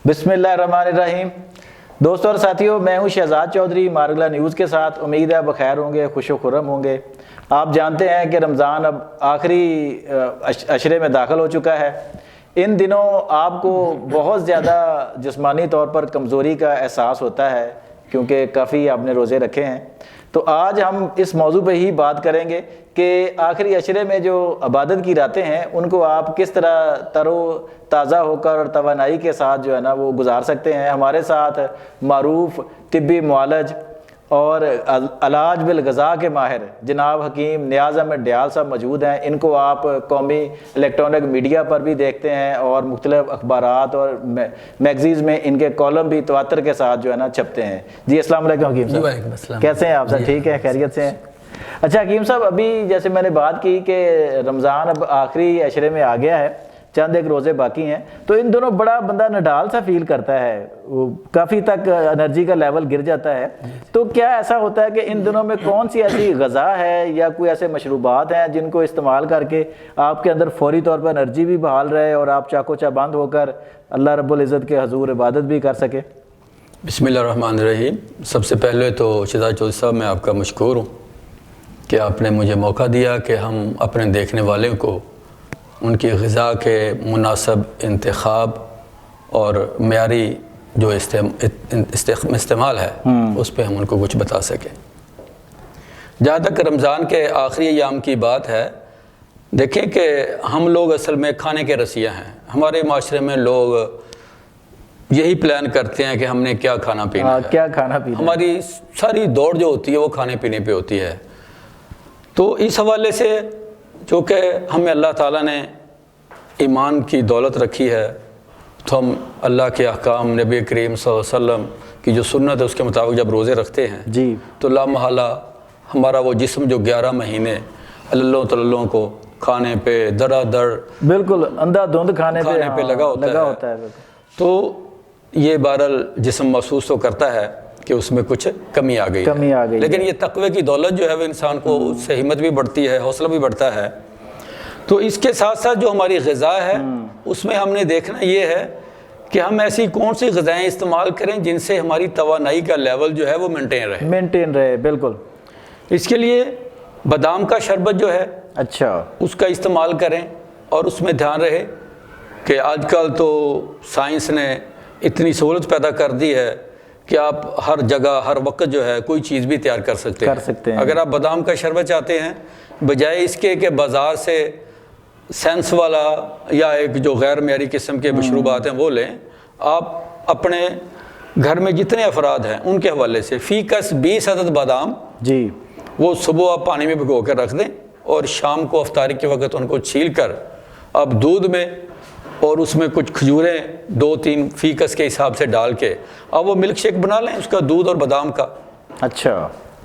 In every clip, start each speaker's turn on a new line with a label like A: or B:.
A: बिस्मिल्लाहिर्रहमानिर्रहीम। दोस्तों और साथियों, मैं हूं शहजाद चौधरी मारगला न्यूज़ के साथ। उम्मीद है बखैर होंगे, खुश व खुर्रम होंगे। आप जानते हैं कि रमज़ान अब आखिरी अशरे में दाखिल हो चुका है। इन दिनों आपको बहुत ज़्यादा जिस्मानी तौर पर कमज़ोरी का एहसास होता है क्योंकि काफ़ी आपने रोज़े रखे हैं। तो आज हम इस मौजू पे ही बात करेंगे कि आखिरी अशरे में जो इबादत की रातें हैं उनको आप किस तरह तरो ताज़ा होकर और तवानाई के साथ जो है ना वो गुजार सकते हैं। हमारे साथ मारूफ तिब्बी मुआलज और इलाज बिल ग़ज़ा के माहिर जनाब हकीम नियाज़ अहमद डियाल साहब मौजूद हैं। इनको आप कौमी इलेक्ट्रॉनिक मीडिया पर भी देखते हैं और मुख्तलिफ अखबारात और मैगज़ीन्स में इनके कॉलम भी तवातर के साथ जो है ना छपते हैं। जी अस्सलाम वालेकुम हकीम साहब, कैसे हैं आप सर? ठीक है, खैरियत से हैं? अच्छा हकीम साहब, अभी जैसे मैंने बात की कि रमज़ान अब आखिरी अशरे में आ गया है, चंद एक रोज़े बाकी हैं, तो इन दोनों बड़ा बंदा नडाल सा फील करता है, काफ़ी तक एनर्जी का लेवल गिर जाता है। तो क्या ऐसा होता है कि इन दिनों में कौन सी ऐसी ग़ज़ा है या कोई ऐसे मशरूबात हैं जिनको इस्तेमाल करके आपके अंदर फौरी तौर पर एनर्जी भी बहाल रहे और आप चाको चाबंद होकर अल्लाह रब्बुल इज़्ज़त के हज़ूर इबादत भी कर सके?
B: बिस्मिल्लाहिर्रहमानिर्रहीम। सबसे पहले तो शहजाद चौधरी साहब मैं आपका मशकूर हूँ कि आपने मुझे मौका दिया कि हम अपने देखने वाले को उनकी ग़िज़ा के मुनासिब इंतखाब और मयारी जो इस्तेमाल है उस पर हम उनको कुछ बता सकें। जहाँ तक रमज़ान के आखिरी अयाम की बात है, देखें कि हम लोग असल में खाने के रसिया हैं। हमारे माशरे में लोग यही प्लान करते हैं कि हमने क्या खाना पीना है,
A: क्या खाना पीना।
B: हमारी सारी दौड़ जो होती है वो खाने पीने पे होती है। तो इस हवाले से जो कि हमें अल्लाह ताला ने ईमान की दौलत रखी है, तो हम अल्लाह के अहकाम नबी करीम सल्लल्लाहु अलैहि वसल्लम की जो सुन्नत है उसके मुताबिक जब रोज़े रखते हैं
A: जी,
B: तो लामहला हमारा वो जिस्म जो 11 महीने अल्लाह तल्लों को खाने पे दरादर
A: बिल्कुल अंधाधुंध खाने पे
B: लगा होता है। तो ये बहरहाल जिस्म महसूस तो करता है कि उसमें कुछ कमी आ गई, लेकिन ये तक़वे की दौलत जो है वो इंसान को उससे हिम्मत भी बढ़ती है, हौसला भी बढ़ता है। तो इसके साथ साथ जो हमारी ग़िज़ा है उसमें हमने देखना ये है कि हम ऐसी कौन सी ग़िज़ाएँ इस्तेमाल करें जिनसे हमारी तवानाई का लेवल जो है वो मेंटेन रहे।
A: बिल्कुल।
B: इसके लिए बादाम का शरबत जो है
A: अच्छा
B: उसका इस्तेमाल करें और उसमें ध्यान रहे कि आजकल तो साइंस ने इतनी सहूलत पैदा कर दी है कि आप हर जगह हर वक्त जो है कोई चीज़ भी तैयार कर सकते हैं। अगर आप बादाम का शरबत चाहते हैं, बजाय इसके कि बाज़ार से सेंस वाला या एक जो गैर मयारी किस्म के मशरूबात हैं वो लें, आप अपने घर में जितने अफराद हैं उनके हवाले से फ़ीकस 20 अदद बादाम जी वो सुबह आप पानी में भिगो कर रख दें और शाम को अफ्तारी के वक्त उनको छील कर आप दूध में और उसमें कुछ खजूरें 2-3 फ़ीकस के हिसाब से डाल के अब वो मिल्क शेक बना लें उसका, दूध और बादाम का।
A: अच्छा,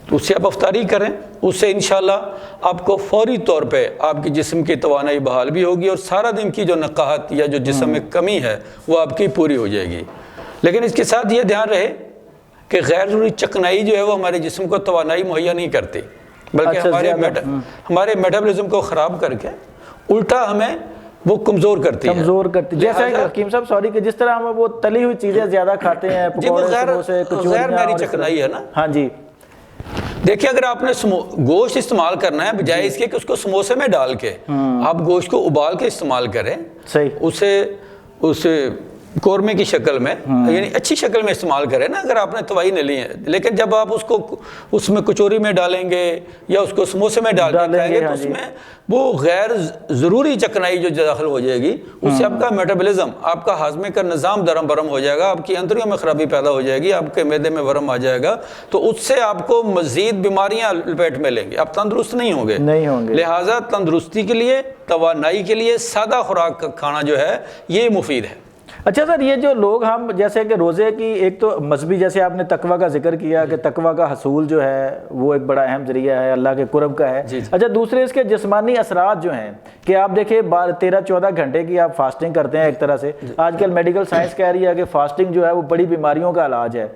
B: तो उससे आप अफ्तारी करें, उससे इंशाल्लाह आपको फौरी तौर पे आपकी जिस्म की तवानाई बहाल भी होगी और सारा दिन की जो नकाहत या जो जिस्म में कमी है वो आपकी पूरी हो जाएगी। लेकिन इसके साथ ये ध्यान रहे कि गैर ज़रूरी चकनाई जो है वो हमारे जिस्म को तवानाई मुहैया नहीं करती, बल्कि हमारे मेटाबॉलिज्म को ख़राब करके उल्टा हमें वो कमज़ोर करती है।
A: जैसा कि हकीम साहब सॉरी कि जिस तरह हम वो तली हुई चीज़ें ज़्यादा खाते हैं,
B: गैर मेरी चकनाई है ना।
A: हाँ जी,
B: देखिए अगर आपने गोश्त इस्तेमाल करना है, बजाय इसके कि उसको समोसे में डाल के आप गोश्त को उबाल के इस्तेमाल करें,
A: सही,
B: उसे कौरमे की शक्ल में यानी अच्छी शक्ल में इस्तेमाल करें ना। अगर आपने तवाई नहीं ली है, लेकिन जब आप उसको उसमें कचौरी में डालेंगे या उसको समोसे में डाल के खाएंगे तो उसमें वो गैर ज़रूरी चकनाई जो दाखिल हो जाएगी, उससे आपका मेटाबॉलिज्म, आपका हाजमे का निज़ाम दरम बरम हो जाएगा, आपकी अंदरियों में ख़राबी पैदा हो जाएगी, आपके मैदे में वरम आ जाएगा, तो उससे आपको मज़ीद बीमारियाँ लपेट में लेंगी, आप तंदुरुस्त नहीं होंगे। लिहाजा तंदुरुस्ती के लिए, तवानाई के लिए सादा खुराक का खाना जो है ये मुफीद है।
A: अच्छा सर, ये जो लोग हम जैसे कि रोज़े की एक तो मजहबी, जैसे आपने तकवा का जिक्र किया कि तकवा का हसूल जो है वो एक बड़ा अहम ज़रिया है, अल्लाह के कुर्ब का है। अच्छा, दूसरे इसके जिस्मानी असरात जो हैं कि आप देखिए 13-14 घंटे की आप फास्टिंग करते हैं एक तरह से। आजकल मेडिकल साइंस कह रही है कि फास्टिंग जो है वो बड़ी बीमारियों का इलाज है।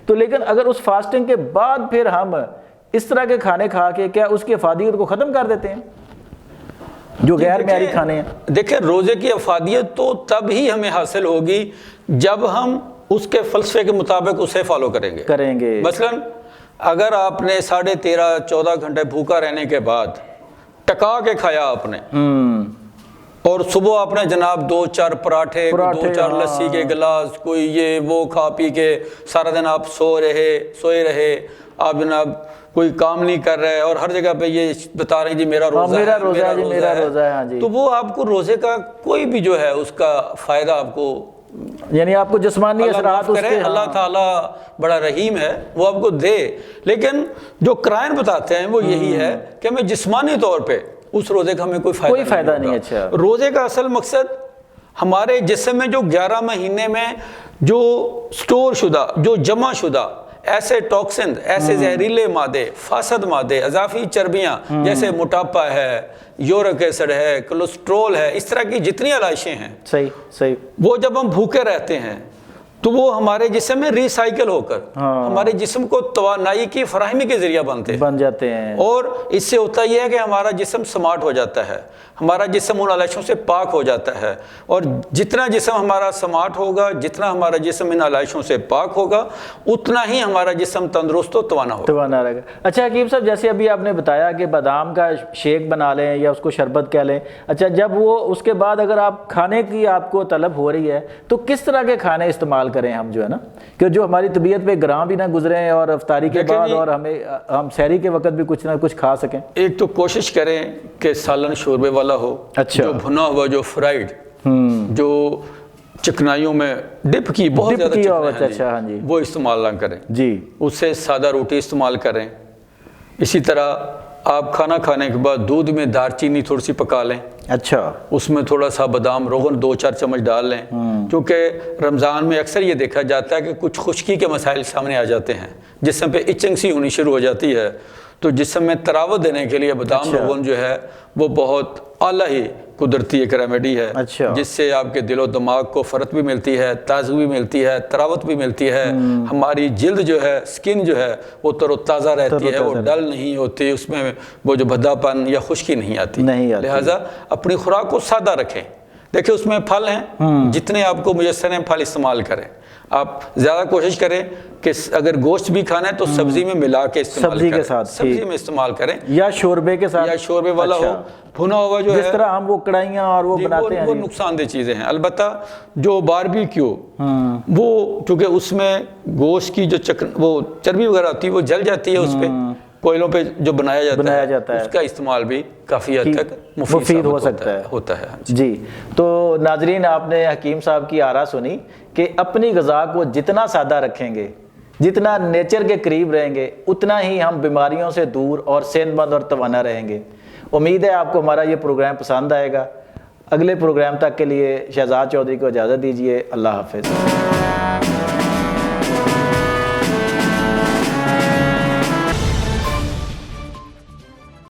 A: तो लेकिन अगर उस फास्टिंग के बाद फिर हम इस तरह के खाने खा के क्या उसकी अफादियत को ख़त्म कर देते हैं? جو غیر معیاری کھانے ہیں؟
B: دیکھیں روزے کی افادیت تو تب ہی ہمیں حاصل ہوگی جب ہم اس کے فلسفے کے مطابق اسے فالو کریں گے مثلاً اگر آپ نے 13.5-14 گھنٹے بھوکا رہنے کے بعد ٹکا کے کھایا آپ نے اور صبح آپ نے جناب 2-4 پراٹھے 2-4 لسی کے گلاس کوئی یہ وہ کھا پی کے سارا دن آپ سوئے رہے آپ جناب کوئی کام نہیں کر رہے اور ہر جگہ پہ یہ بتا رہے ہیں جی میرا روزہ ہے
A: ہاں جی،
B: تو وہ آپ کو روزے کا کوئی بھی جو ہے اس کا فائدہ آپ کو
A: یعنی آپ کو جسمانی اثرات اس کے
B: اللہ تعالیٰ بڑا رحیم ہے وہ آپ کو دے، لیکن جو قرائن بتاتے ہیں وہ یہی ہے کہ ہمیں جسمانی طور پہ اس روزے کا ہمیں کوئی فائدہ نہیں۔
A: اچھا،
B: روزے کا اصل مقصد ہمارے جسم میں جو 11 مہینے میں جو سٹور شدہ جو جمع شدہ ایسے ٹاکسن ایسے زہریلے مادے فاسد مادے اضافی چربیاں جیسے موٹاپا ہے یورک ایسڈ ہے کولیسٹرول ہے اس طرح کی جتنی علائشیں ہیں
A: صحیح
B: وہ جب ہم بھوکے رہتے ہیں تو وہ ہمارے جسم میں ری سائیکل ہو کر ہمارے جسم کو توانائی کی فراہمی کے ذریعہ بن جاتے ہیں اور اس سے ہوتا یہ ہے کہ ہمارا جسم سمارٹ ہو جاتا ہے، ہمارا جسم ان علائشوں سے پاک ہو جاتا ہے اور جتنا جسم ہمارا سمارٹ ہوگا جتنا ہمارا جسم ان علائشوں سے پاک ہوگا اتنا ہی ہمارا جسم تندرست و توانا
A: رہے گا۔ اچھا حکیم صاحب جیسے ابھی آپ نے بتایا کہ بادام کا شیک بنا لیں یا اس کو شربت کہہ لیں، اچھا جب وہ اس کے بعد اگر آپ کھانے کی آپ کو طلب ہو رہی ہے تو کس طرح کے کھانے استعمال کریں ہم جو ہے نا کہ جو ہماری طبیعت پہ گراں بھی نہ گزریں اور افطاری کے بعد اور ہم سحری کے وقت بھی کچھ نہ کچھ کھا سکیں؟
B: ایک تو کوشش کریں کہ سالن شوربے والا ہو، جو بھنا ہوا جو فرائیڈ جو چکنائیوں میں ڈپ کی بہت زیادہ وہ استعمال نہ کریں جی، اس سے سادہ روٹی استعمال کریں۔ اسی طرح آپ کھانا کھانے کے بعد دودھ میں دار چینی تھوڑی سی پکا لیں، اچھا اس میں تھوڑا سا بادام روغن 2-4 چمچ ڈال لیں، کیونکہ رمضان میں اکثر یہ دیکھا جاتا ہے کہ کچھ خشکی کے مسائل سامنے آ جاتے ہیں، جسم پہ اچنگ سی ہونی شروع ہو جاتی ہے، تو جسم میں تراوت دینے کے لیے بادام روغن جو ہے وہ بہت اعلیٰ ہی قدرتی ایک ریمیڈی ہے، جس سے آپ کے دل و دماغ کو فرت بھی ملتی ہے، تازگی بھی ملتی ہے، تراوت بھی ملتی ہے، ہماری جلد جو ہے سکن جو ہے وہ تر و تازہ رہتی ہے، وہ ڈل نہیں ہوتی، اس میں وہ جو بھدا پن یا خشکی نہیں آتی۔ لہٰذا اپنی خوراک کو سادہ رکھیں۔ دیکھیں اس میں پھل ہیں، جتنے آپ کو میسر ہیں پھل استعمال کریں۔ آپ زیادہ کوشش کریں کہ اگر گوشت بھی کھانا ہے تو سبزی میں ملا کے استعمال کریں، سبزی میں استعمال کریں یا شوربے کے ساتھ، یا شوربے والا ہو بھنا ہوا جو ہے
A: جس طرح ہم وہ کڑھائیاں اور وہ بناتے ہیں
B: وہ نقصان دہ چیزیں ہیں۔ البتہ جو باربیکیو وہ چونکہ اس میں گوشت کی جو وہ چربی وغیرہ ہوتی ہے وہ جل جاتی ہے، اس پہ کوئلوں پہ جو بنایا جاتا ہے اس کا استعمال بھی کافی حد تک مفید ہو سکتا ہے۔
A: جی تو ناظرین آپ نے حکیم صاحب کی آراء سنی کہ اپنی غذا کو جتنا سادہ رکھیں گے، جتنا نیچر کے قریب رہیں گے، اتنا ہی ہم بیماریوں سے دور اور صحت مند اور توانا رہیں گے۔ امید ہے آپ کو ہمارا یہ پروگرام پسند آئے گا۔ اگلے پروگرام تک کے لیے شہزاد چودھری کو اجازت دیجیے۔ اللہ حافظ۔